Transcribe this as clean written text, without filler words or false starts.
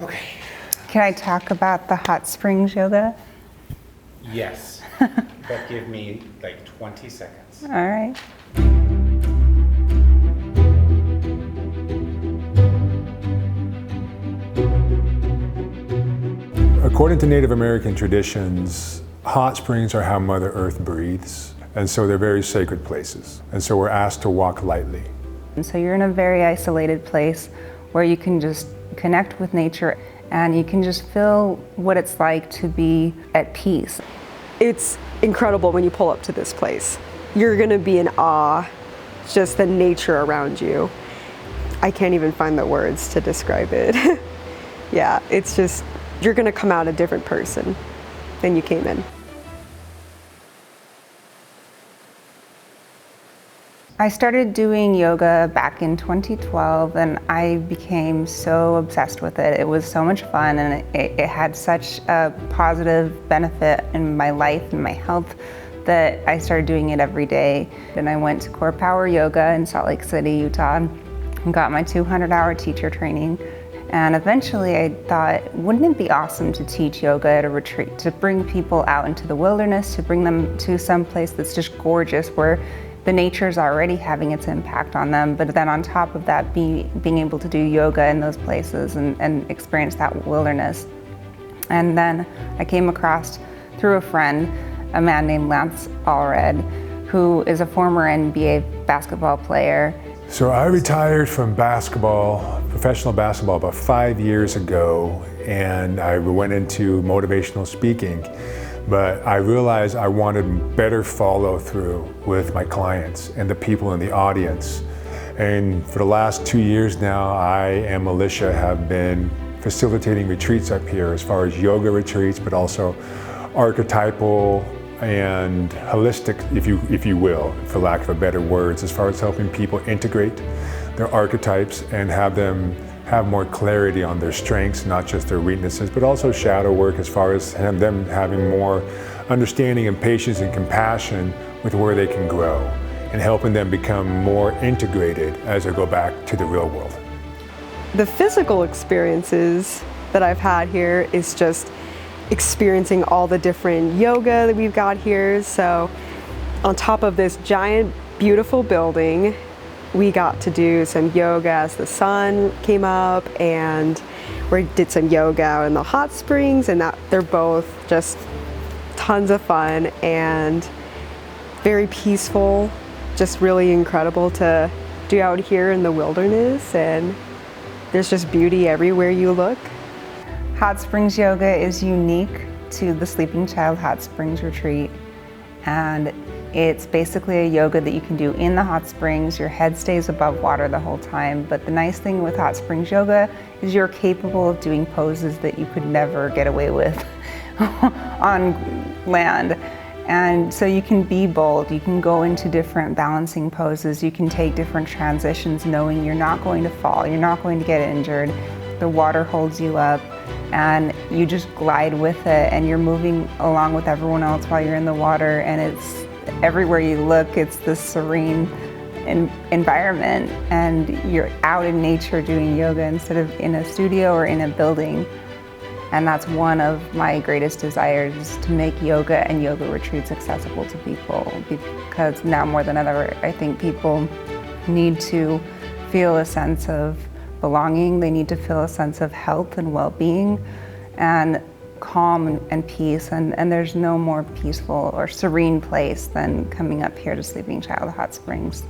Okay. Can I talk about the hot springs yoga? Yes, but give me like 20 seconds. All right. According to Native American traditions, hot springs are how Mother Earth breathes, and so they're very sacred places. And so we're asked to walk lightly. And so you're in a very isolated place where you can just connect with nature and you can just feel what it's like to be at peace. It's incredible when you pull up to this place. You're gonna be in awe, just the nature around you. I can't even find the words to describe it. Yeah, it's just, you're gonna come out a different person than you came in. I started doing yoga back in 2012 and I became so obsessed with it. It was so much fun and it had such a positive benefit in my life and my health that I started doing it every day. And I went to Core Power Yoga in Salt Lake City, Utah, and got my 200-hour teacher training. And eventually I thought, wouldn't it be awesome to teach yoga at a retreat, to bring people out into the wilderness, to bring them to some place that's just gorgeous where the nature is already having its impact on them, but then on top of that, being able to do yoga in those places and experience that wilderness. And then I came across, through a friend, a man named Lance Allred, who is a former NBA basketball player. So I retired from basketball, professional basketball, about 5 years ago, and I went into motivational speaking. But I realized I wanted better follow through with my clients and the people in the audience. And for the last 2 years now, I and Alicia have been facilitating retreats up here as far as yoga retreats, but also archetypal and holistic, if you will, for lack of a better words, as far as helping people integrate their archetypes and have them have more clarity on their strengths, not just their weaknesses, but also shadow work as far as them having more understanding and patience and compassion with where they can grow and helping them become more integrated as they go back to the real world. The physical experiences that I've had here is just experiencing all the different yoga that we've got here. So on top of this giant, beautiful building, we got to do some yoga as the sun came up, and we did some yoga out in the hot springs, and they're both just tons of fun and very peaceful, just really incredible to do out here in the wilderness, and there's just beauty everywhere you look. Hot Springs Yoga is unique to the Sleeping Child Hot Springs Retreat, and it's basically a yoga that you can do in the hot springs. Your head stays above water the whole time, but the nice thing with Hot Springs Yoga is you're capable of doing poses that you could never get away with on land. And so you can be bold, you can go into different balancing poses, you can take different transitions knowing you're not going to fall, you're not going to get injured. The water holds you up and you just glide with it and you're moving along with everyone else while you're in the water, and it's everywhere you look, it's this serene environment, and you're out in nature doing yoga instead of in a studio or in a building. And that's one of my greatest desires, is to make yoga and yoga retreats accessible to people, because now more than ever, I think people need to feel a sense of belonging, they need to feel a sense of health and well-being and calm and peace, and there's no more peaceful or serene place than coming up here to Sleeping Child Hot Springs.